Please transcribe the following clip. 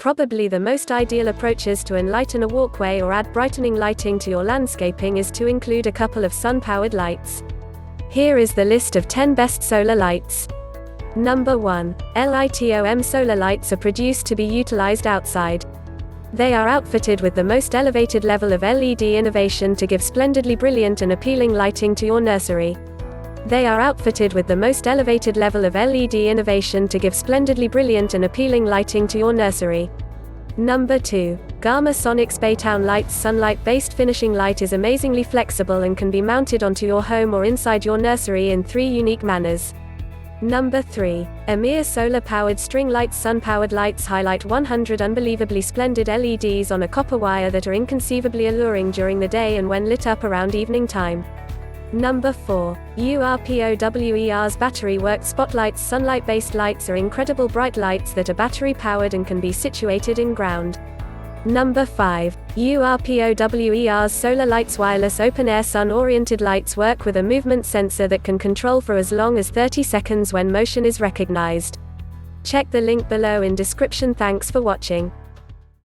Probably the most ideal approaches to enlighten a walkway or add brightening lighting to your landscaping is to include a couple of sun-powered lights. Here is the list of 10 best solar lights. Number 1. LITOM solar lights are produced to be utilized outside. They are outfitted with the most elevated level of LED innovation to give splendidly brilliant and appealing lighting to your nursery. They are outfitted with the most elevated level of LED innovation to give splendidly brilliant and appealing lighting to your nursery. Number 2. Gamma Sonic's BAYTOWN Lights sunlight-based finishing light is amazingly flexible and can be mounted onto your home or inside your nursery in 3 unique manners. Number 3. Amir solar-powered string lights sun-powered lights highlight 100 unbelievably splendid LEDs on a copper wire that are inconceivably alluring during the day and when lit up around evening time. Number 4. URPOWER's battery-worked spotlights sunlight-based lights are incredible bright lights that are battery-powered and can be situated in ground. Number 5. URPOWER's solar lights wireless open-air sun-oriented lights work with a movement sensor that can control for as long as 30 seconds when motion is recognized. Check the link below in description. Thanks for watching.